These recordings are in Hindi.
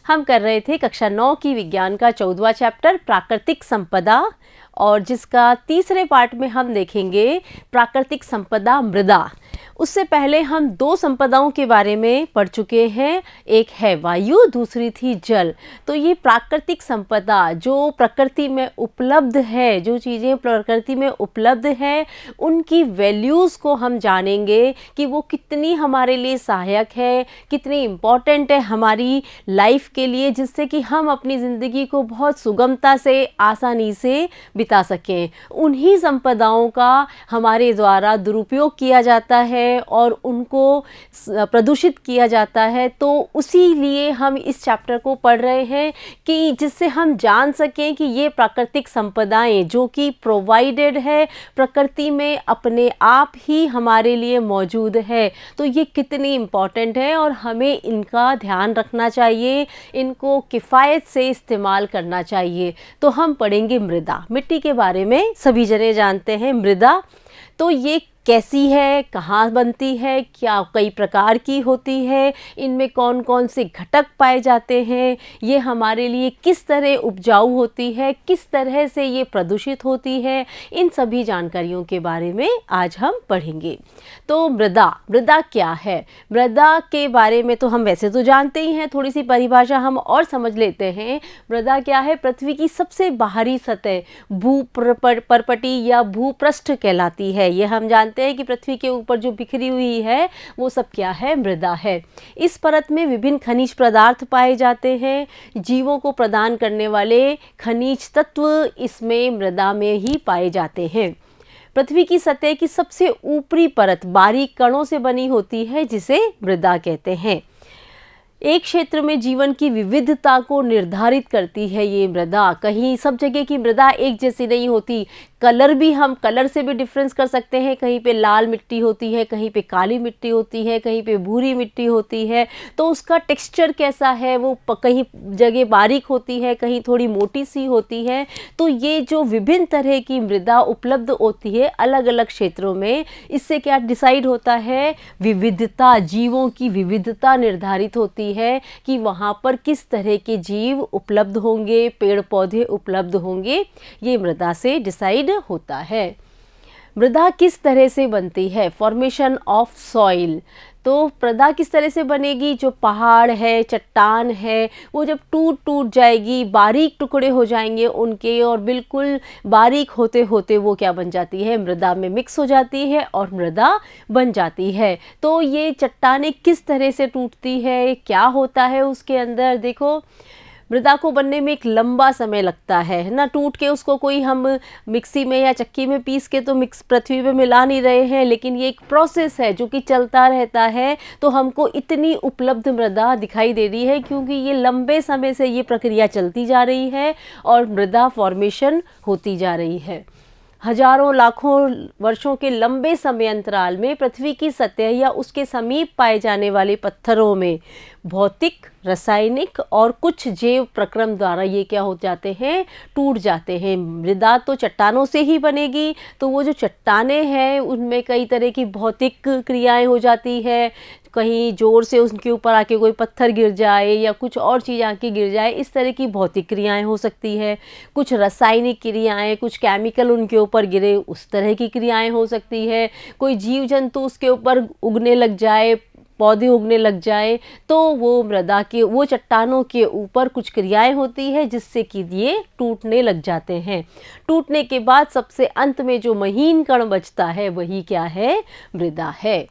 हम कर रहे थे कक्षा 9 की विज्ञान का 14वां चैप्टर प्राकृतिक संपदा, और जिसका तीसरे पार्ट में हम देखेंगे प्राकृतिक संपदा मृदा। उससे पहले हम दो संपदाओं के बारे में पढ़ चुके हैं, एक है वायु, दूसरी थी जल। तो ये प्राकृतिक संपदा जो प्रकृति में उपलब्ध है, जो चीज़ें प्रकृति में उपलब्ध है, उनकी वैल्यूज़ को हम जानेंगे कि वो कितनी हमारे लिए सहायक है, कितनी इम्पॉर्टेंट है हमारी लाइफ के लिए, जिससे कि हम अपनी ज़िंदगी को बहुत सुगमता से, आसानी से बिता सकें। उन्हीं संपदाओं का हमारे द्वारा दुरुपयोग किया जाता है और उनको प्रदूषित किया जाता है। तो उसी लिए हम इस चैप्टर को पढ़ रहे हैं कि जिससे हम जान सकें कि ये प्राकृतिक संपदाएं जो कि प्रोवाइडेड है प्रकृति में, अपने आप ही हमारे लिए मौजूद है, तो ये कितनी इम्पॉर्टेंट है और हमें इनका ध्यान रखना चाहिए, इनको किफ़ायत से इस्तेमाल करना चाहिए। तो हम पढ़ेंगे मृदा। मिट्टी के बारे में सभी जने जानते हैं मृदा। तो ये कैसी है, कहाँ बनती है, क्या कई प्रकार की होती है, इनमें कौन कौन से घटक पाए जाते हैं, ये हमारे लिए किस तरह उपजाऊ होती है, किस तरह से ये प्रदूषित होती है, इन सभी जानकारियों के बारे में आज हम पढ़ेंगे। तो मृदा क्या है? मृदा के बारे में तो हम वैसे तो जानते ही हैं, थोड़ी सी परिभाषा हम और समझ लेते हैं। मृदा क्या है? पृथ्वी की सबसे बाहरी सतह भूपर्पटी या भूपृष्ठ कहलाती है। ये हम जानते हैं कि पृथ्वी के ऊपर जो बिखरी हुई है वो सब क्या है? मृदा है। इस परत में विभिन्न खनिज पदार्थ पाए जाते हैं। जीवों को प्रदान करने वाले खनिज तत्व इसमें मृदा में ही पाए जाते हैं। पृथ्वी की सतह की सबसे ऊपरी परत बारीक कणों से बनी होती है, जिसे मृदा कहते हैं। एक क्षेत्र में जीवन की विविधता को निर्धारित करती है ये मृदा। कहीं सब जगह की मृदा एक जैसी नहीं होती। कलर भी, हम कलर से भी डिफरेंस कर सकते हैं। कहीं पे लाल मिट्टी होती है, कहीं पे काली मिट्टी होती है, कहीं पे भूरी मिट्टी होती है। तो उसका टेक्सचर कैसा है, वो कहीं जगह बारीक होती है, कहीं थोड़ी मोटी सी होती है। तो ये जो विभिन्न तरह की मृदा उपलब्ध होती है अलग अलग क्षेत्रों में, इससे क्या डिसाइड होता है? विविधता, जीवों की विविधता निर्धारित होती है कि वहाँ पर किस तरह के जीव उपलब्ध होंगे, पेड़ पौधे उपलब्ध होंगे। ये मृदा से डिसाइड होता है। मृदा किस तरह से बनती है? Formation of soil. तो मृदा किस तरह से बनेगी? जो पहाड़ है, चट्टान है, वो जब टूट जाएगी, बारीक टुकड़े हो जाएंगे उनके, और बिल्कुल बारीक होते होते वो क्या बन जाती है? मृदा में मिक्स हो जाती है और मृदा बन जाती है। तो ये चट्टानें किस तरह से टूटती है, क्या होता है उसके अंदर? देखो, मृदा को बनने में एक लंबा समय लगता है ना। टूट के उसको कोई हम मिक्सी में या चक्की में पीस के तो मिक्स पृथ्वी पे मिला नहीं रहे हैं, लेकिन ये एक प्रोसेस है जो कि चलता रहता है। तो हमको इतनी उपलब्ध मृदा दिखाई दे रही है क्योंकि ये लंबे समय से ये प्रक्रिया चलती जा रही है और मृदा फॉर्मेशन होती जा रही है। हजारों लाखों वर्षों के लंबे समय अंतराल में पृथ्वी की सतह या उसके समीप पाए जाने वाले पत्थरों में भौतिक, रासायनिक और कुछ जैव प्रक्रम द्वारा ये क्या हो जाते हैं? टूट जाते हैं। मृदा तो चट्टानों से ही बनेगी, तो वो जो चट्टानें हैं उनमें कई तरह की भौतिक क्रियाएं हो जाती है। कहीं जोर से उनके ऊपर आके कोई पत्थर गिर जाए या कुछ और चीज़ आके गिर जाए, इस तरह की भौतिक क्रियाएं हो सकती है। कुछ रासायनिक क्रियाएं, कुछ केमिकल उनके ऊपर गिरे, उस तरह की क्रियाएं हो सकती है। कोई जीव जंतु उसके ऊपर उगने लग जाए, पौधे उगने लग जाए, तो वो मृदा के, वो चट्टानों के ऊपर कुछ क्रियाएं होती है जिससे कि ये टूटने लग जाते हैं। टूटने के बाद सबसे अंत में जो महीन कण बचता है वही क्या है? मृदा है।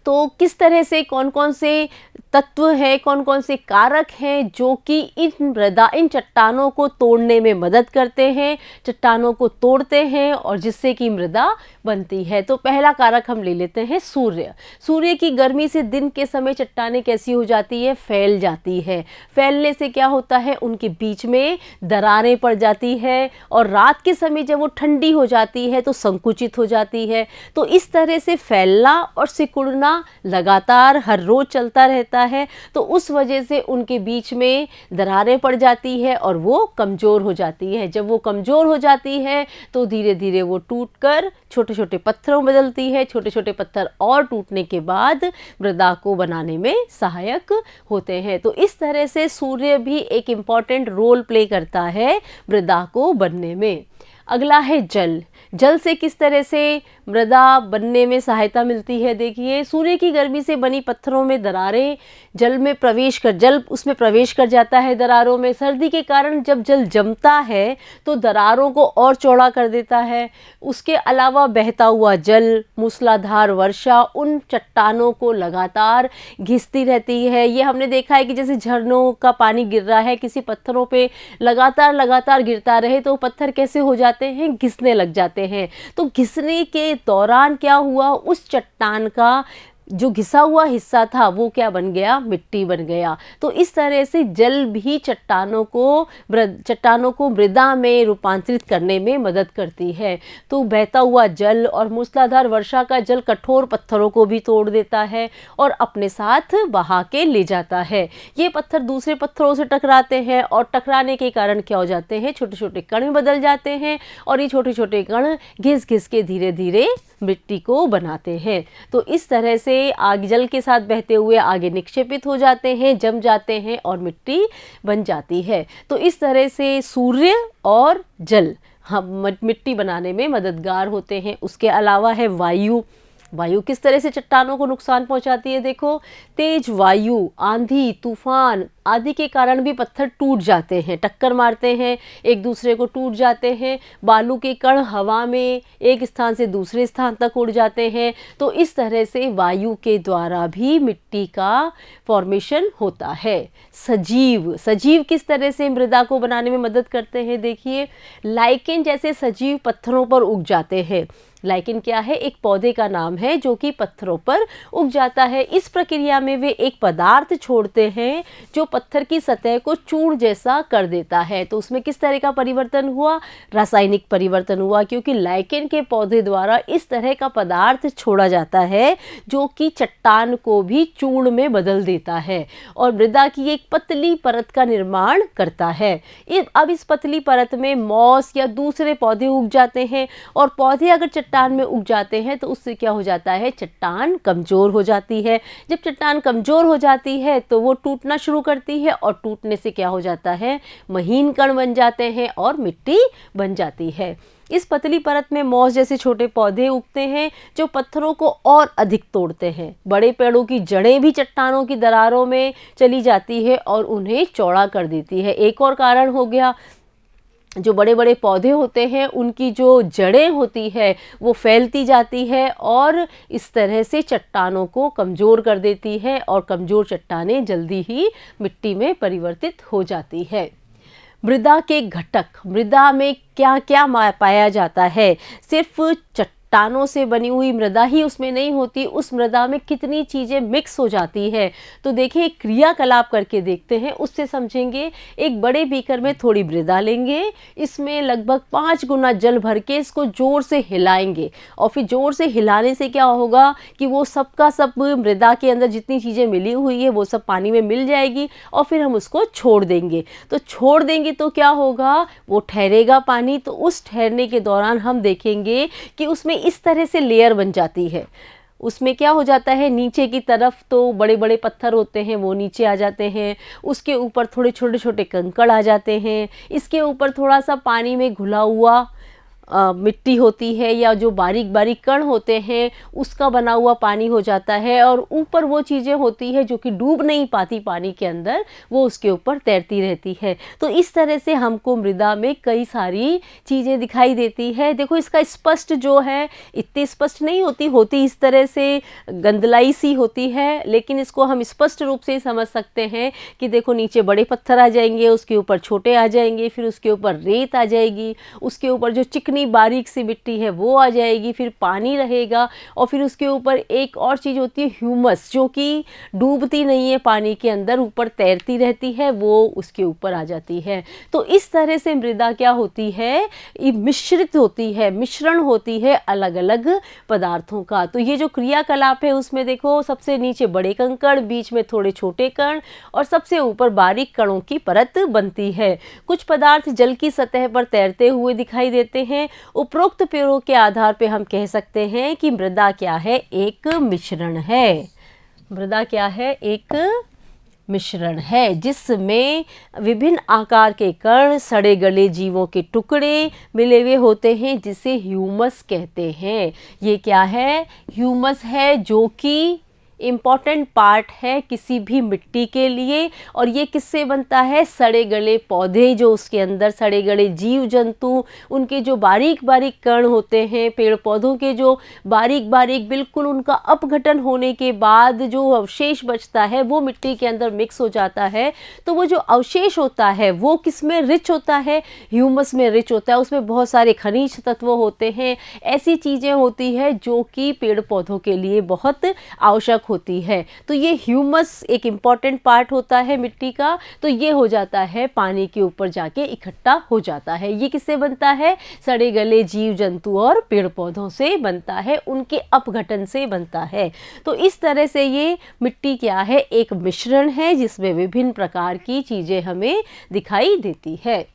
तो किस तरह से कौन कौन से तत्व हैं, कौन कौन से कारक हैं जो कि इन चट्टानों को तोड़ने में मदद करते हैं, चट्टानों को तोड़ते हैं और जिससे कि मृदा बनती है। तो पहला कारक हम ले लेते हैं सूर्य। सूर्य की गर्मी से दिन के समय चट्टानें कैसी हो जाती है? फैल जाती है। फैलने से क्या होता है? उनके बीच में दरारें पड़ जाती है और रात के समय जब वो ठंडी हो जाती है तो संकुचित हो जाती है। तो इस तरह से फैलना और सिकुड़ना लगातार हर रोज़ चलता रहता है, तो उस वजह से उनके बीच में दरारें पड़ जाती है और वो कमज़ोर हो जाती है। जब वो कमज़ोर हो जाती है तो धीरे धीरे वो टूटकर छोटे छोटे पत्थरों में बदलती है। छोटे छोटे पत्थर और टूटने के बाद मृदा को बनाने में सहायक होते हैं। तो इस तरह से सूर्य भी एक इम्पॉर्टेंट रोल प्ले करता है मृदा को बनने में। अगला है जल। जल से किस तरह से मृदा बनने में सहायता मिलती है। देखिए, सूर्य की गर्मी से बनी पत्थरों में दरारें जल उसमें प्रवेश कर जाता है दरारों में। सर्दी के कारण जब जल जमता है तो दरारों को और चौड़ा कर देता है। उसके अलावा बहता हुआ जल, मूसलाधार वर्षा उन चट्टानों को लगातार घिसती रहती है। ये हमने देखा है कि जैसे झरनों का पानी गिर रहा है, किसी पत्थरों पे लगातार गिरता रहे तो पत्थर कैसे हो जाते हैं, घिसने लग जाते हैं। तो घिसने के दौरान क्या हुआ, उस चट्टान का जो घिसा हुआ हिस्सा था वो क्या बन गया, मिट्टी बन गया। तो इस तरह से जल भी चट्टानों को मृदा में रूपांतरित करने में मदद करती है। तो बहता हुआ जल और मूसलाधार वर्षा का जल कठोर पत्थरों को भी तोड़ देता है और अपने साथ बहा के ले जाता है। ये पत्थर दूसरे पत्थरों से टकराते हैं और टकराने के कारण क्या हो जाते हैं, छोटे छोटे कण में बदल जाते हैं और ये छोटे छोटे कण घिस घिस के धीरे धीरे मिट्टी को बनाते हैं। तो इस तरह से आगे जल के साथ बहते हुए आगे निक्षेपित हो जाते हैं, जम जाते हैं और मिट्टी बन जाती है। तो इस तरह से सूर्य और जल हम मिट्टी बनाने में मददगार होते हैं। उसके अलावा है वायु। वायु किस तरह से चट्टानों को नुकसान पहुंचाती है। देखो, तेज वायु, आंधी, तूफान आदि के कारण भी पत्थर टूट जाते हैं, टक्कर मारते हैं, एक दूसरे को टूट जाते हैं। बालू के कण हवा में एक स्थान से दूसरे स्थान तक उड़ जाते हैं। तो इस तरह से वायु के द्वारा भी मिट्टी का फॉर्मेशन होता है। सजीव किस तरह से मृदा को बनाने में मदद करते हैं। देखिए, लाइकेन जैसे सजीव पत्थरों पर उग जाते हैं। लाइकेन क्या है, एक पौधे का नाम है जो कि पत्थरों पर उग जाता है। इस प्रक्रिया में वे एक पदार्थ छोड़ते हैं जो पत्थर की सतह को चूर्ण जैसा कर देता है। तो उसमें किस तरह का परिवर्तन हुआ, रासायनिक परिवर्तन हुआ, क्योंकि लाइकेन के पौधे द्वारा इस तरह का पदार्थ छोड़ा जाता है जो कि चट्टान को भी चूर्ण में बदल देता है और मृदा की एक पतली परत का निर्माण करता है। अब इस पतली परत में मॉस या दूसरे पौधे उग जाते हैं और पौधे अगर चट्टान में उग जाते हैं तो उससे क्या हो जाता है, चट्टान कमजोर हो जाती है। जब चट्टान कमजोर हो जाती है तो वो टूटना शुरू करती है और टूटने से क्या हो जाता है, महीन कण बन जाते हैं और मिट्टी बन जाती है। इस पतली परत में मॉस जैसे छोटे पौधे उगते हैं जो पत्थरों को और अधिक तोड़ते हैं। बड़े पेड़ों की जड़ें भी चट्टानों की दरारों में चली जाती है और उन्हें चौड़ा कर देती है। एक और कारण हो गया, जो बड़े बड़े पौधे होते हैं उनकी जो जड़ें होती है वो फैलती जाती है और इस तरह से चट्टानों को कमज़ोर कर देती है और कमज़ोर चट्टानें जल्दी ही मिट्टी में परिवर्तित हो जाती है। मृदा के घटक, मृदा में क्या क्या पाया जाता है। सिर्फ चट्टानों से बनी हुई मृदा ही उसमें नहीं होती, उस मृदा में कितनी चीज़ें मिक्स हो जाती है। तो देखिए, एक क्रियाकलाप करके देखते हैं, उससे समझेंगे। एक बड़े बीकर में थोड़ी मृदा लेंगे, इसमें लगभग 5 गुना जल भर के इसको ज़ोर से हिलाएंगे और फिर ज़ोर से हिलाने से क्या होगा कि वो सबका सब मृदा के अंदर जितनी चीज़ें मिली हुई है वो सब पानी में मिल जाएगी और फिर हम उसको छोड़ देंगे। तो छोड़ देंगे तो क्या होगा, वो ठहरेगा पानी। तो उस ठहरने के दौरान हम देखेंगे कि उसमें इस तरह से लेयर बन जाती है। उसमें क्या हो जाता है, नीचे की तरफ तो बड़े बड़े पत्थर होते हैं वो नीचे आ जाते हैं, उसके ऊपर थोड़े छोटे छोटे कंकड़ आ जाते हैं, इसके ऊपर थोड़ा सा पानी में घुला हुआ मिट्टी होती है या जो बारीक बारीक कण होते हैं उसका बना हुआ पानी हो जाता है और ऊपर वो चीज़ें होती है जो कि डूब नहीं पाती पानी के अंदर, वो उसके ऊपर तैरती रहती है। तो इस तरह से हमको मृदा में कई सारी चीज़ें दिखाई देती है। देखो, इसका स्पष्ट जो है इतनी स्पष्ट नहीं होती इस तरह से गंदलाई सी होती है, लेकिन इसको हम स्पष्ट रूप से समझ सकते हैं कि देखो, नीचे बड़े पत्थर आ जाएंगे, उसके ऊपर छोटे आ जाएंगे, फिर उसके ऊपर रेत आ जाएगी, उसके ऊपर जो चिकनी चिकनी बारीक सी मिट्टी है वो आ जाएगी, फिर पानी रहेगा और फिर उसके ऊपर एक और चीज़ होती है ह्यूमस, जो कि डूबती नहीं है पानी के अंदर, ऊपर तैरती रहती है, वो उसके ऊपर आ जाती है। तो इस तरह से मृदा क्या होती है, ये मिश्रित होती है, मिश्रण होती है अलग अलग पदार्थों का। तो ये जो क्रियाकलाप है उसमें देखो सबसे नीचे बड़े कंकड़, बीच में थोड़े छोटे कण और सबसे ऊपर बारीक कणों की परत बनती है। कुछ पदार्थ जल की सतह पर तैरते हुए दिखाई देते हैं। उपरोक्त पेड़ों के आधार पर हम कह सकते हैं कि मृदा क्या है, एक मिश्रण है। मृदा क्या है, एक मिश्रण है जिसमें विभिन्न आकार के कण, सड़े गले जीवों के टुकड़े मिले हुए होते हैं, जिसे ह्यूमस कहते हैं। ये क्या है, ह्यूमस है, जो कि इम्पॉर्टेंट पार्ट है किसी भी मिट्टी के लिए। और ये किससे बनता है, सड़े गले पौधे, जो उसके अंदर सड़े गले जीव जंतु, उनके जो बारीक बारीक कण होते हैं, पेड़ पौधों के जो बारीक बारीक बिल्कुल उनका अपघटन होने के बाद जो अवशेष बचता है वो मिट्टी के अंदर मिक्स हो जाता है। तो वो जो अवशेष होता है वो किस में रिच होता है, ह्यूमस में रिच होता है। उसमें बहुत सारे खनिज तत्व होते हैं, ऐसी चीज़ें होती है जो कि पेड़ पौधों के लिए बहुत आवश्यक होती है। तो ये ह्यूमस एक इम्पॉर्टेंट पार्ट होता है मिट्टी का। तो ये हो जाता है पानी के ऊपर जाके इकट्ठा हो जाता है। ये किससे बनता है, सड़े गले जीव जंतु और पेड़ पौधों से बनता है, उनके अपघटन से बनता है। तो इस तरह से ये मिट्टी क्या है, एक मिश्रण है जिसमें विभिन्न प्रकार की चीज़ें हमें दिखाई देती है।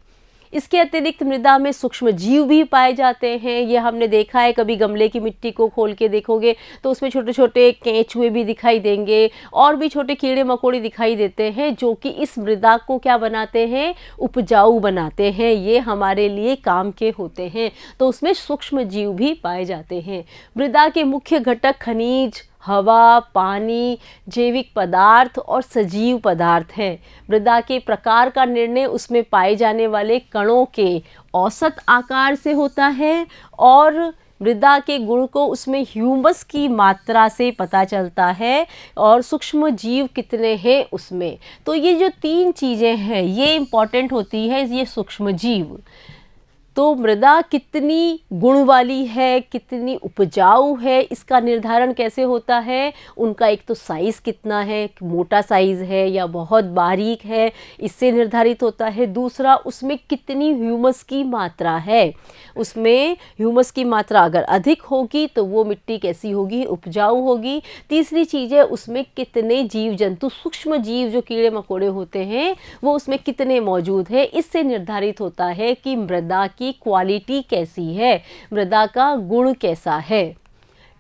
इसके अतिरिक्त मृदा में सूक्ष्म जीव भी पाए जाते हैं। ये हमने देखा है, कभी गमले की मिट्टी को खोल के देखोगे तो उसमें छोटे छोटे केंचुए भी दिखाई देंगे और भी छोटे कीड़े मकोड़े दिखाई देते हैं, जो कि इस मृदा को क्या बनाते हैं, उपजाऊ बनाते हैं। ये हमारे लिए काम के होते हैं। तो उसमें सूक्ष्म जीव भी पाए जाते हैं। मृदा के मुख्य घटक खनिज, हवा, पानी, जैविक पदार्थ और सजीव पदार्थ हैं। मृदा के प्रकार का निर्णय उसमें पाए जाने वाले कणों के औसत आकार से होता है और मृदा के गुण को उसमें ह्यूमस की मात्रा से पता चलता है और सूक्ष्म जीव कितने हैं उसमें। तो ये जो तीन चीज़ें हैं ये इम्पॉर्टेंट होती है। ये सूक्ष्म जीव, तो मृदा कितनी गुण वाली है, कितनी उपजाऊ है, इसका निर्धारण कैसे होता है। उनका एक तो साइज़ कितना है, मोटा साइज़ है या बहुत बारीक है, इससे निर्धारित होता है। दूसरा, उसमें कितनी ह्यूमस की मात्रा है। उसमें ह्यूमस की मात्रा अगर अधिक होगी तो वो मिट्टी कैसी होगी, उपजाऊ होगी। तीसरी चीज़ है, उसमें कितने जीव जंतु, सूक्ष्म जीव जो कीड़े मकोड़े होते हैं वो उसमें कितने मौजूद है। इससे निर्धारित होता है कि मृदा की क्वालिटी कैसी है, मृदा का गुण कैसा है।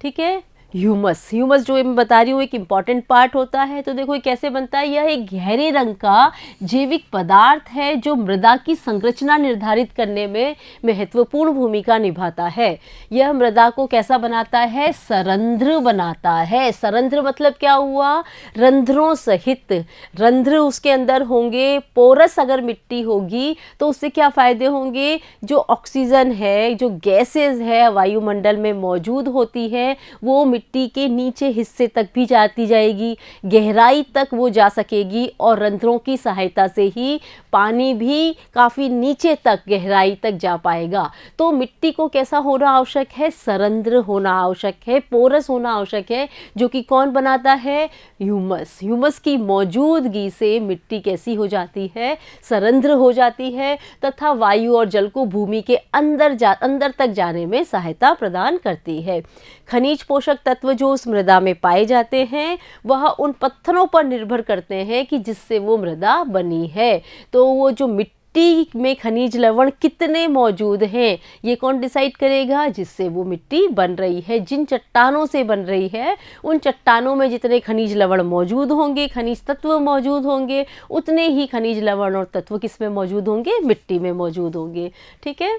ठीक है। ह्यूमस जो मैं बता रही हूँ एक इम्पॉर्टेंट पार्ट होता है। तो देखो ये कैसे बनता है, यह एक गहरे रंग का जैविक पदार्थ है जो मृदा की संरचना निर्धारित करने में महत्वपूर्ण भूमिका निभाता है। यह मृदा को कैसा बनाता है, सरंध्र बनाता है। सरंध्र मतलब क्या हुआ, रंध्रों सहित। रंध्र उसके अंदर होंगे। पोरस अगर मिट्टी होगी तो उससे क्या फायदे होंगे, जो ऑक्सीजन है, जो गैसेज है वायुमंडल में मौजूद होती है वो मिट्टी के नीचे हिस्से तक भी जाती जाएगी, गहराई तक वो जा सकेगी और रंध्रों की सहायता से ही पानी भी काफ़ी नीचे तक गहराई तक जा पाएगा। तो मिट्टी को कैसा होना आवश्यक है, सरंध्र होना आवश्यक है, पोरस होना आवश्यक है, जो कि कौन बनाता है, ह्यूमस। ह्यूमस की मौजूदगी से मिट्टी कैसी हो जाती है, सरंध्र हो जाती है तथा वायु और जल को भूमि के अंदर तक जाने में सहायता प्रदान करती है। खनिज पोषक तत्व जो उस मृदा में पाए जाते हैं वह उन पत्थरों पर निर्भर करते हैं कि जिससे वो मृदा बनी है। तो वो जो मिट्टी में खनिज लवण कितने मौजूद हैं ये कौन डिसाइड करेगा, जिससे वो मिट्टी बन रही है। जिन चट्टानों से बन रही है उन चट्टानों में जितने खनिज लवण मौजूद होंगे, खनिज तत्व मौजूद होंगे, उतने ही खनिज लवण और तत्व किस में मौजूद होंगे, मिट्टी में मौजूद होंगे। ठीक है।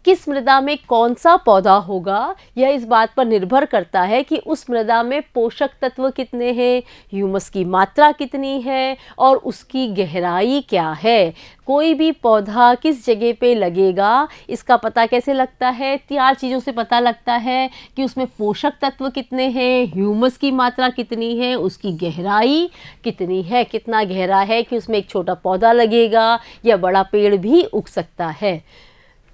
किस मृदा में कौन सा पौधा होगा यह इस बात पर निर्भर करता है कि उस मृदा में पोषक तत्व कितने हैं, ह्यूमस की मात्रा कितनी है और उसकी गहराई क्या है। कोई भी पौधा किस जगह पे लगेगा इसका पता कैसे लगता है, 4 चीज़ों से पता लगता है कि उसमें पोषक तत्व कितने हैं, ह्यूमस की मात्रा कितनी है, उसकी गहराई कितनी है, कितना गहरा है कि उसमें एक छोटा पौधा लगेगा या बड़ा पेड़ भी उग सकता है।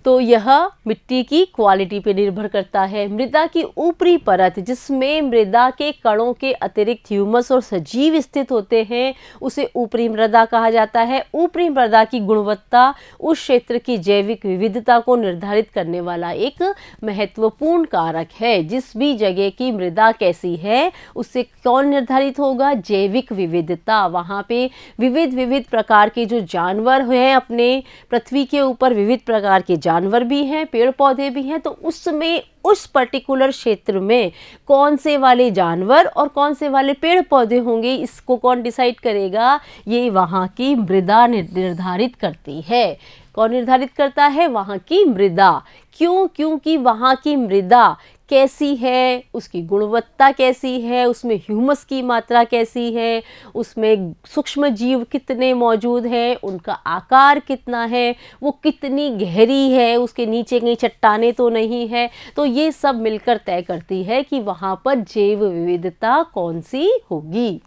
तो यह मिट्टी की क्वालिटी पे निर्भर करता है। मृदा की ऊपरी परत जिसमें मृदा के कणों के अतिरिक्त ह्यूमस और सजीव स्थित होते हैं उसे ऊपरी मृदा कहा जाता है। ऊपरी मृदा की गुणवत्ता उस क्षेत्र की जैविक विविधता को निर्धारित करने वाला एक महत्वपूर्ण कारक है। जिस भी जगह की मृदा कैसी है उससे कौन निर्धारित होगा? जैविक विविधता। वहाँ पे विविध प्रकार के जो जानवर हैं, अपने पृथ्वी के ऊपर विविध प्रकार के जानवर भी हैं, पेड़ पौधे भी हैं, तो उसमें उस पर्टिकुलर क्षेत्र में कौन से वाले जानवर और कौन से वाले पेड़ पौधे होंगे, इसको कौन डिसाइड करेगा? ये वहाँ की मृदा निर्धारित करती है। कौन निर्धारित करता है? वहाँ की मृदा। क्यों? क्योंकि वहाँ की मृदा कैसी है, उसकी गुणवत्ता कैसी है, उसमें ह्यूमस की मात्रा कैसी है, उसमें सूक्ष्म जीव कितने मौजूद हैं, उनका आकार कितना है, वो कितनी गहरी है, उसके नीचे कहीं चट्टाने तो नहीं है। तो ये सब मिलकर तय करती है कि वहाँ पर जैव विविधता कौन सी होगी।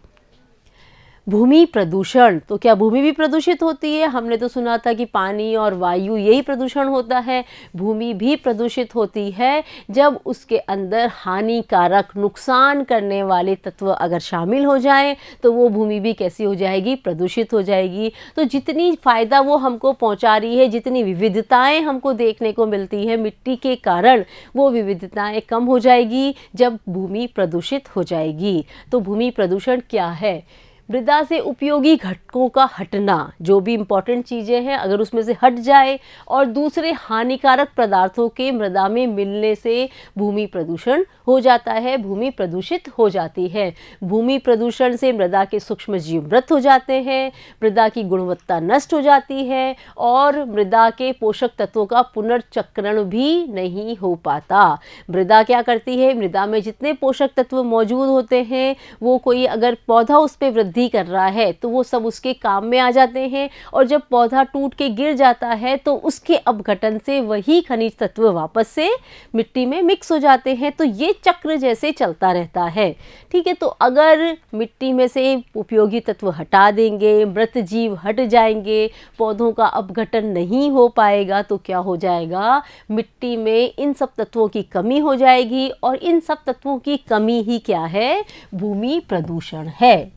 भूमि प्रदूषण, तो क्या भूमि भी प्रदूषित होती है? हमने तो सुना था कि पानी और वायु यही प्रदूषण होता है। भूमि भी प्रदूषित होती है जब उसके अंदर हानिकारक नुकसान करने वाले तत्व अगर शामिल हो जाएं तो वो भूमि भी कैसी हो जाएगी? प्रदूषित हो जाएगी। तो जितनी फ़ायदा वो हमको पहुंचा रही है, जितनी विविधताएं हमको देखने को मिलती है मिट्टी के कारण, वो विविधताएं कम हो जाएगी जब भूमि प्रदूषित हो जाएगी। तो भूमि प्रदूषण क्या है? मृदा से उपयोगी घटकों का हटना, जो भी इम्पॉर्टेंट चीज़ें हैं अगर उसमें से हट जाए और दूसरे हानिकारक पदार्थों के मृदा में मिलने से भूमि प्रदूषण हो जाता है, भूमि प्रदूषित हो जाती है। भूमि प्रदूषण से मृदा के सूक्ष्म जीव मृत हो जाते हैं, मृदा की गुणवत्ता नष्ट हो जाती है और मृदा के पोषक तत्वों का पुनर्चक्रण भी नहीं हो पाता। मृदा क्या करती है? मृदा में जितने पोषक तत्व मौजूद होते हैं वो कोई अगर पौधा उस पर वृद्धि कर रहा है तो वो सब उसके काम में आ जाते हैं और जब पौधा टूट के गिर जाता है तो उसके अपघटन से वही खनिज तत्व वापस से मिट्टी में मिक्स हो जाते हैं। तो ये चक्र जैसे चलता रहता है। ठीक है, तो अगर मिट्टी में से उपयोगी तत्व हटा देंगे, मृत जीव हट जाएंगे, पौधों का अपघटन नहीं हो पाएगा तो क्या हो जाएगा? मिट्टी में इन सब तत्वों की कमी हो जाएगी और इन सब तत्वों की कमी ही क्या है? भूमि प्रदूषण है।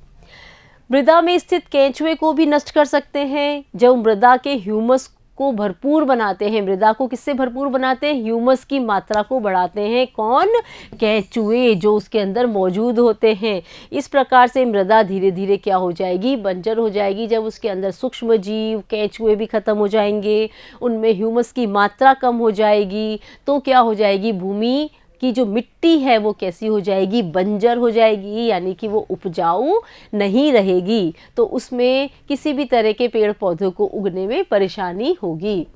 मृदा में स्थित केंचुए को भी नष्ट कर सकते हैं। जब मृदा के ह्यूमस को भरपूर बनाते हैं, मृदा को किससे भरपूर बनाते हैं? ह्यूमस की मात्रा को बढ़ाते हैं। कौन? केंचुए, जो उसके अंदर मौजूद होते हैं। इस प्रकार से मृदा धीरे धीरे क्या हो जाएगी? बंजर हो जाएगी। जब उसके अंदर सूक्ष्म जीव, केंचुए भी खत्म हो जाएंगे, उनमें ह्यूमस की मात्रा कम हो जाएगी, तो क्या हो जाएगी? भूमि की जो मिट्टी है वो कैसी हो जाएगी? बंजर हो जाएगी, यानी कि वो उपजाऊ नहीं रहेगी। तो उसमें किसी भी तरह के पेड़ पौधों को उगने में परेशानी होगी।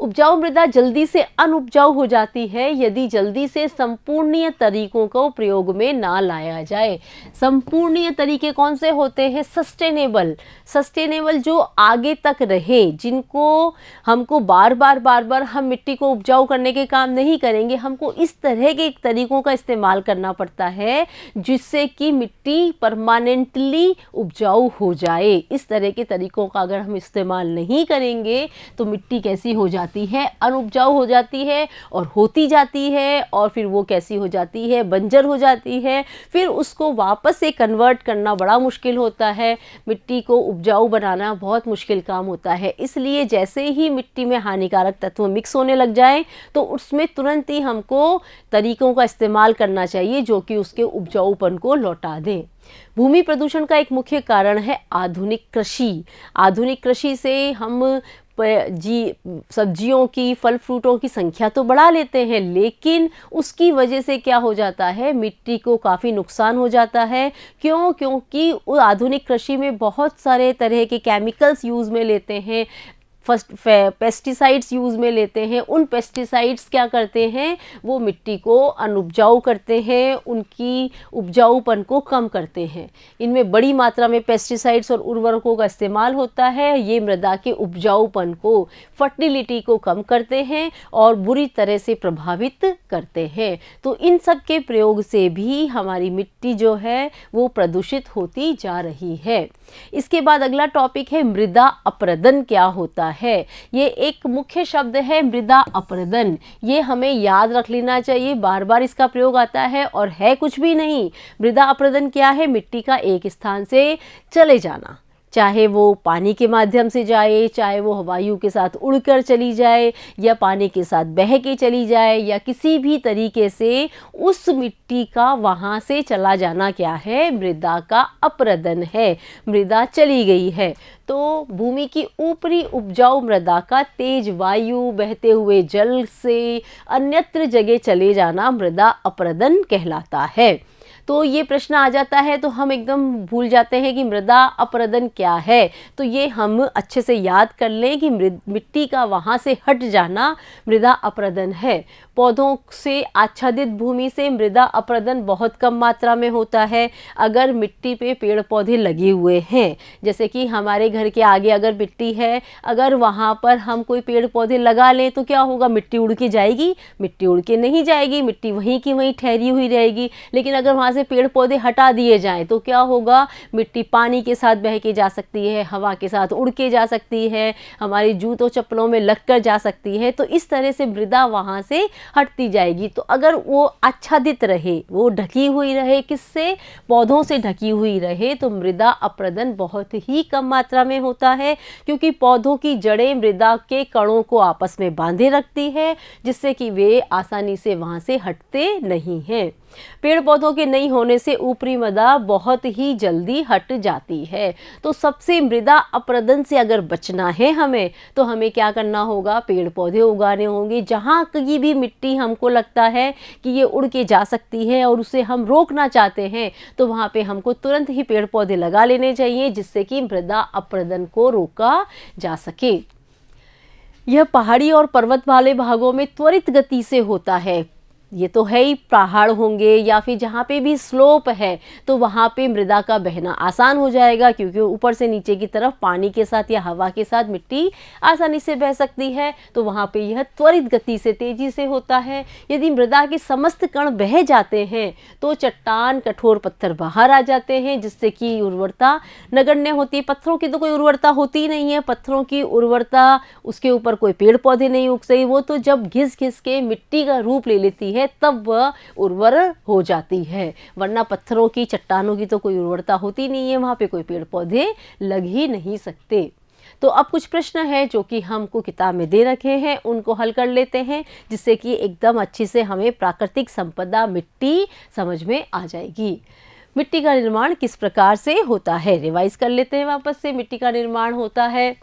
उपजाऊ मृदा जल्दी से अनुपजाऊ हो जाती है यदि जल्दी से संपूर्णीय तरीकों को प्रयोग में ना लाया जाए। संपूर्णीय तरीके कौन से होते हैं? सस्टेनेबल जो आगे तक रहे, जिनको हमको बार बार हम मिट्टी को उपजाऊ करने के काम नहीं करेंगे, हमको इस तरह के तरीकों का इस्तेमाल करना पड़ता है जिससे कि मिट्टी परमानेंटली उपजाऊ हो जाए। इस तरह के तरीकों का अगर हम इस्तेमाल नहीं करेंगे तो मिट्टी कैसी हो जाती है? अनुपजाऊ हो जाती है और होती जाती है और फिर वो कैसी हो जाती है? बंजर हो जाती है। फिर उसको वापस से कन्वर्ट करना बड़ा मुश्किल होता है। मिट्टी को उपजाऊ बनाना बहुत मुश्किल काम होता है। इसलिए जैसे ही मिट्टी में हानिकारक तत्व मिक्स होने लग जाए तो उसमें तुरंत ही हमको तरीकों का इस्तेमाल करना चाहिए जो कि उसके उपजाऊपन को लौटा दें। भूमि प्रदूषण का एक मुख्य कारण है आधुनिक कृषि। आधुनिक कृषि से हम सब्जियों की, फल फ्रूटों की संख्या तो बढ़ा लेते हैं, लेकिन उसकी वजह से क्या हो जाता है? मिट्टी को काफ़ी नुकसान हो जाता है। क्यों? क्योंकि आधुनिक कृषि में बहुत सारे तरह के केमिकल्स यूज़ में लेते हैं, पेस्टिसाइड्स यूज़ में लेते हैं। उन पेस्टिसाइड्स क्या करते हैं? वो मिट्टी को अनुपजाऊ करते हैं, उनकी उपजाऊपन को कम करते हैं। इनमें बड़ी मात्रा में पेस्टिसाइड्स और उर्वरकों का इस्तेमाल होता है। ये मृदा के उपजाऊपन को, फर्टिलिटी को कम करते हैं और बुरी तरह से प्रभावित करते हैं। तो इन सब के प्रयोग से भी हमारी मिट्टी जो है वो प्रदूषित होती जा रही है। इसके बाद अगला टॉपिक है मृदा अपरदन क्या होता है। है। ये एक मुख्य शब्द है मृदा अपरदन। ये हमें याद रख लेना चाहिए, बार बार इसका प्रयोग आता है और है कुछ भी नहीं। मृदा अपरदन क्या है? मिट्टी का एक स्थान से चले जाना, चाहे वो पानी के माध्यम से जाए, चाहे वो वायु के साथ उड़कर चली जाए, या पानी के साथ बह के चली जाए, या किसी भी तरीके से उस मिट्टी का वहाँ से चला जाना क्या है? मृदा का अपरदन है। मृदा चली गई है। तो भूमि की ऊपरी उपजाऊ मृदा का तेज वायु, बहते हुए जल से अन्यत्र जगह चले जाना मृदा अपरदन कहलाता है। तो ये प्रश्न आ जाता है तो हम एकदम भूल जाते हैं कि मृदा अपरदन क्या है। तो ये हम अच्छे से याद कर लें कि मिट्टी का वहाँ से हट जाना मृदा अपरदन है। पौधों से आच्छादित भूमि से मृदा अपरदन बहुत कम मात्रा में होता है। अगर मिट्टी पे पेड़ पौधे लगे हुए हैं, जैसे कि हमारे घर के आगे अगर मिट्टी है, अगर वहाँ पर हम कोई पेड़ पौधे लगा लें तो क्या होगा? मिट्टी उड़ के जाएगी? मिट्टी उड़ के नहीं जाएगी, मिट्टी वहीं की वहीं ठहरी हुई रहेगी। लेकिन अगर वहाँ से पेड़ पौधे हटा दिए जाएं तो क्या होगा? मिट्टी पानी के साथ बह के जा सकती है, हवा के साथ उड़ के जा सकती है, हमारी जूतों चप्पलों में लग कर जा सकती है। तो इस तरह से मृदा वहाँ से हटती जाएगी। तो अगर वो आच्छादित रहे, वो ढकी हुई रहे, किससे? पौधों से ढकी हुई रहे, तो मृदा अपरदन बहुत ही कम मात्रा में होता है, क्योंकि पौधों की जड़ें मृदा के कणों को आपस में बांधे रखती है, जिससे कि वे आसानी से वहाँ से हटते नहीं हैं। पेड़ पौधों के नहीं होने से ऊपरी मृदा बहुत ही जल्दी हट जाती है। तो सबसे मृदा अपरदन से अगर बचना है हमें, तो हमें क्या करना होगा? पेड़ पौधे उगाने होंगे। जहाँ की भी मिट्टी हमको लगता है कि ये उड़ के जा सकती है और उसे हम रोकना चाहते हैं, तो वहाँ पे हमको तुरंत ही पेड़ पौधे लगा लेने चाहिए, जिससे कि मृदा अपरदन को रोका जा सके। यह पहाड़ी और पर्वत वाले भागों में त्वरित गति से होता है। ये तो है ही, पहाड़ होंगे या फिर जहाँ पे भी स्लोप है तो वहाँ पे मृदा का बहना आसान हो जाएगा, क्योंकि ऊपर से नीचे की तरफ पानी के साथ या हवा के साथ मिट्टी आसानी से बह सकती है। तो वहाँ पे यह त्वरित गति से, तेजी से होता है। यदि मृदा के समस्त कण बह जाते हैं तो चट्टान, कठोर पत्थर बाहर आ जाते हैं, जिससे कि उर्वरता नगण्य होती है। पत्थरों की तो कोई उर्वरता होती ही नहीं है। पत्थरों की उर्वरता, उसके ऊपर कोई पेड़ पौधे नहीं उग सकते। वो तो जब घिस घिस के मिट्टी का रूप ले लेती है तब वह उर्वर हो जाती है, वरना पत्थरों की, चट्टानों की तो कोई उर्वरता होती नहीं है, वहाँ पे कोई पेड़ पौधे लग ही नहीं सकते। तो अब कुछ प्रश्न है जो कि हमको किताब में दे रखे हैं, उनको हल कर लेते हैं, जिससे कि एकदम अच्छे से हमें प्राकृतिक संपदा मिट्टी समझ में आ जाएगी। मिट्टी का निर्माण किस प्रकार से होता है, रिवाइज कर लेते हैं वापस से। मिट्टी का निर्माण होता है,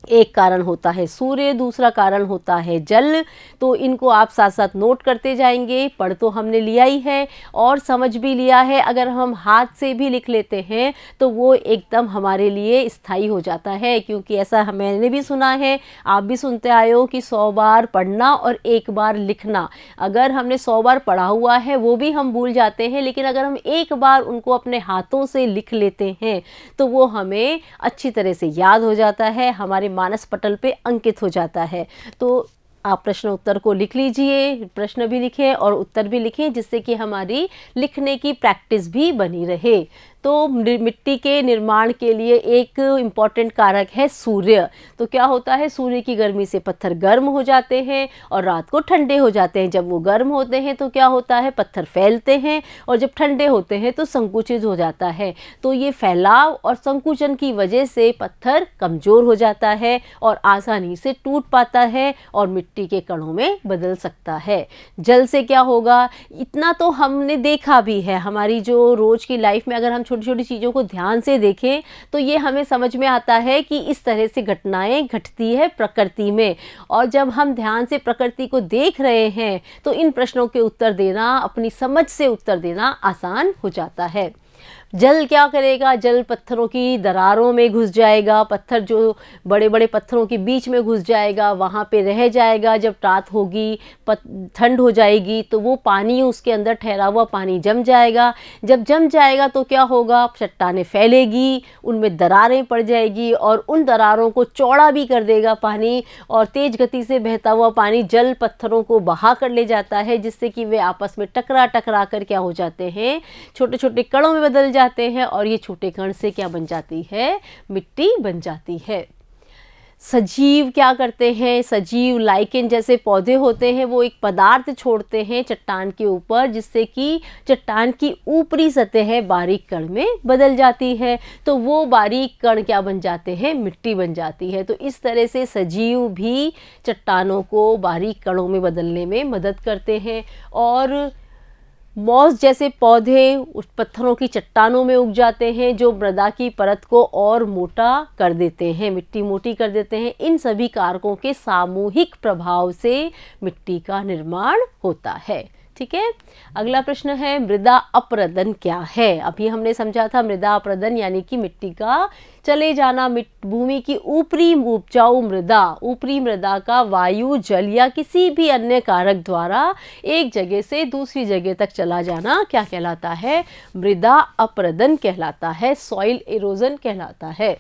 एक कारण होता है सूर्य, दूसरा कारण होता है जल। तो इनको आप साथ साथ नोट करते जाएंगे। पढ़ तो हमने लिया ही है और समझ भी लिया है। अगर हम हाथ से भी लिख लेते हैं तो वो एकदम हमारे लिए स्थायी हो जाता है, क्योंकि ऐसा मैंने भी सुना है, आप भी सुनते आए हो कि 100 बार पढ़ना और 1 बार लिखना। अगर हमने 100 बार पढ़ा हुआ है वो भी हम भूल जाते हैं, लेकिन अगर हम 1 बार उनको अपने हाथों से लिख लेते हैं तो वो हमें अच्छी तरह से याद हो जाता है, हमारे मानस पटल पे अंकित हो जाता है। तो आप प्रश्न उत्तर को लिख लीजिए, प्रश्न भी लिखें और उत्तर भी लिखें, जिससे कि हमारी लिखने की प्रैक्टिस भी बनी रहे। तो मिट्टी के निर्माण के लिए एक इम्पॉर्टेंट कारक है सूर्य। तो क्या होता है, सूर्य की गर्मी से पत्थर गर्म हो जाते हैं और रात को ठंडे हो जाते हैं। जब वो गर्म होते हैं तो क्या होता है, पत्थर फैलते हैं, और जब ठंडे होते हैं तो संकुचित हो जाता है। तो ये फैलाव और संकुचन की वजह से पत्थर कमज़ोर हो जाता है और आसानी से टूट पाता है और मिट्टी के कणों में बदल सकता है। जल से क्या होगा, इतना तो हमने देखा भी है हमारी जो रोज़ की लाइफ में। अगर हम छोटी छोटी चीज़ों को ध्यान से देखें तो ये हमें समझ में आता है कि इस तरह से घटनाएं घटती है प्रकृति में। और जब हम ध्यान से प्रकृति को देख रहे हैं तो इन प्रश्नों के उत्तर देना, अपनी समझ से उत्तर देना आसान हो जाता है। जल क्या करेगा, जल पत्थरों की दरारों में घुस जाएगा, पत्थर जो बड़े बड़े पत्थरों के बीच में घुस जाएगा, वहाँ पे रह जाएगा। जब रात होगी, ठंड हो जाएगी तो वो पानी, उसके अंदर ठहरा हुआ पानी जम जाएगा। जब जम जाएगा तो क्या होगा, चट्टानें फैलेगी, उनमें दरारें पड़ जाएगी और उन दरारों को चौड़ा भी कर देगा पानी। और तेज गति से बहता हुआ पानी जल पत्थरों को बहा कर ले जाता है, जिससे कि वे आपस में टकरा टकरा कर क्या हो जाते हैं, छोटे छोटे कणों में बदल जाते हैं। और ये छोटे कण से क्या बन जाती है, मिट्टी बन जाती है। सजीव क्या करते हैं, सजीव लाइकेन जैसे पौधे होते हैं, वो एक पदार्थ छोड़ते हैं चट्टान के ऊपर, जिससे कि चट्टान की ऊपरी सतह बारीक कण में बदल जाती है। तो वो बारीक कण क्या बन जाते हैं, मिट्टी बन जाती है। तो इस तरह से सजीव भी चट्टानों को बारीक कणों में बदलने में मदद करते हैं। और मॉस जैसे पौधे उस पत्थरों की चट्टानों में उग जाते हैं, जो मृदा की परत को और मोटा कर देते हैं, मिट्टी मोटी कर देते हैं। इन सभी कारकों के सामूहिक प्रभाव से मिट्टी का निर्माण होता है। ठीक है, अगला प्रश्न है मृदा अपरदन क्या है। अभी हमने समझा था मृदा अपरदन यानी कि मिट्टी का चले जाना, भूमि की ऊपरी उपजाऊ मृदा, ऊपरी मृदा का वायु, जल या किसी भी अन्य कारक द्वारा एक जगह से दूसरी जगह तक चला जाना क्या कहलाता है, मृदा अपरदन कहलाता है, सॉइल इरोजन कहलाता है।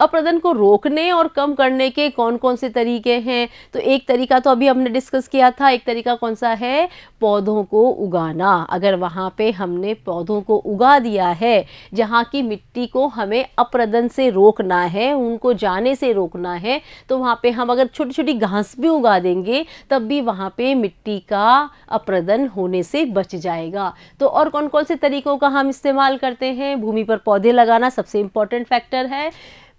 अपरदन को रोकने और कम करने के कौन कौन से तरीके हैं, तो एक तरीका तो अभी हमने डिस्कस किया था। एक तरीका कौन सा है, पौधों को उगाना। अगर वहाँ पे हमने पौधों को उगा दिया है जहाँ की मिट्टी को हमें अपरदन से रोकना है, उनको जाने से रोकना है, तो वहाँ पे हम अगर छोटी छोटी घास भी उगा देंगे तब भी वहाँ पे मिट्टी का अपरदन होने से बच जाएगा। तो और कौन कौन से तरीकों का हम इस्तेमाल करते हैं, भूमि पर पौधे लगाना सबसे इम्पॉर्टेंट फैक्टर है।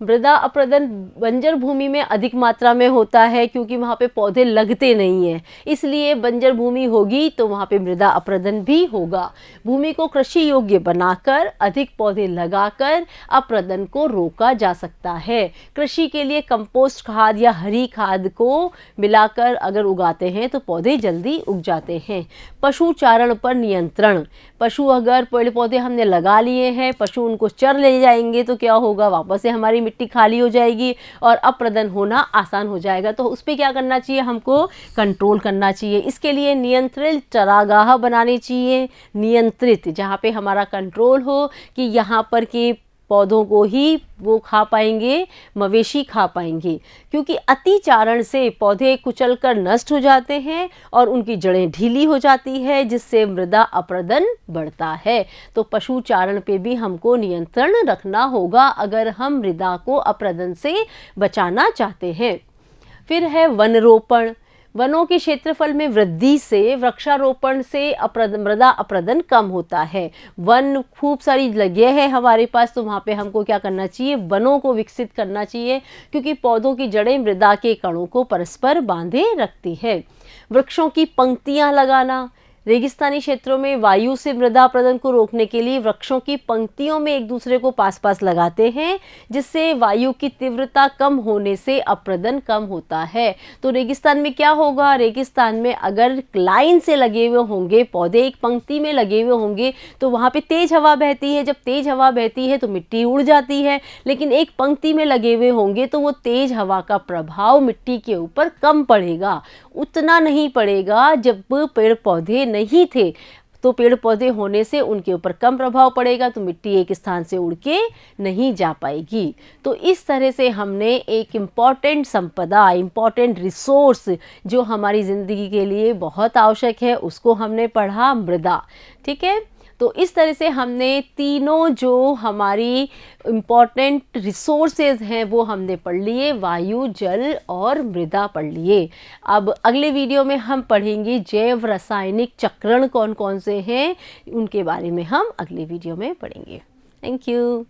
मृदा अपरदन बंजर भूमि में अधिक मात्रा में होता है क्योंकि वहाँ पे पौधे लगते नहीं हैं, इसलिए बंजर भूमि होगी तो वहाँ पे मृदा अपरदन भी होगा। भूमि को कृषि योग्य बनाकर अधिक पौधे लगाकर अपरदन को रोका जा सकता है। कृषि के लिए कंपोस्ट खाद या हरी खाद को मिलाकर अगर उगाते हैं तो पौधे जल्दी उग जाते हैं। पशु चारण पर नियंत्रण, पशु अगर पेड़ पौधे हमने लगा लिए हैं, पशु उनको चर ले जाएंगे तो क्या होगा, वापस से हमारी मिट्टी खाली हो जाएगी और अपरदन होना आसान हो जाएगा। तो उस पर क्या करना चाहिए, हमको कंट्रोल करना चाहिए। इसके लिए नियंत्रित चरागाह बनाने चाहिए, नियंत्रित, जहाँ पे हमारा कंट्रोल हो कि यहाँ पर के पौधों को ही वो खा पाएंगे, मवेशी खा पाएंगे, क्योंकि अतिचारण से पौधे कुचलकर नष्ट हो जाते हैं और उनकी जड़ें ढीली हो जाती है, जिससे मृदा अपरदन बढ़ता है। तो पशु चारण पे भी हमको नियंत्रण रखना होगा अगर हम मृदा को अपरदन से बचाना चाहते हैं। फिर है वनरोपण। वनों के क्षेत्रफल में वृद्धि से वृक्षारोपण से मृदा अपरदन कम होता है। वन खूब सारी जगह है हमारे पास, तो वहाँ पे हमको क्या करना चाहिए, वनों को विकसित करना चाहिए, क्योंकि पौधों की जड़ें मृदा के कणों को परस्पर बांधे रखती है। वृक्षों की पंक्तियाँ लगाना, रेगिस्तानी क्षेत्रों में वायु से मृदा अपरदन को रोकने के लिए वृक्षों की पंक्तियों में एक दूसरे को पास पास लगाते हैं, जिससे वायु की तीव्रता कम होने से अपरदन कम होता है। तो रेगिस्तान में क्या होगा, रेगिस्तान में अगर लाइन से लगे हुए होंगे पौधे, एक पंक्ति में लगे हुए होंगे, तो वहाँ पे तेज हवा बहती है। जब तेज हवा बहती है तो मिट्टी उड़ जाती है, लेकिन एक पंक्ति में लगे हुए होंगे तो वो तेज हवा का प्रभाव मिट्टी के ऊपर कम पड़ेगा, उतना नहीं पड़ेगा जब पेड़ पौधे नहीं थे। तो पेड़ पौधे होने से उनके ऊपर कम प्रभाव पड़ेगा, तो मिट्टी एक स्थान से उड़ के नहीं जा पाएगी। तो इस तरह से हमने एक इम्पॉर्टेंट संपदा, इम्पॉर्टेंट रिसोर्स जो हमारी ज़िंदगी के लिए बहुत आवश्यक है, उसको हमने पढ़ा, मृदा। ठीक है, तो इस तरह से हमने तीनों जो हमारी इम्पॉर्टेंट रिसोर्सेज हैं वो हमने पढ़ लिए, वायु, जल और मृदा पढ़ लिए। अब अगले वीडियो में हम पढ़ेंगे जैव रासायनिक चक्रण कौन कौन से हैं, उनके बारे में हम अगले वीडियो में पढ़ेंगे। Thank you.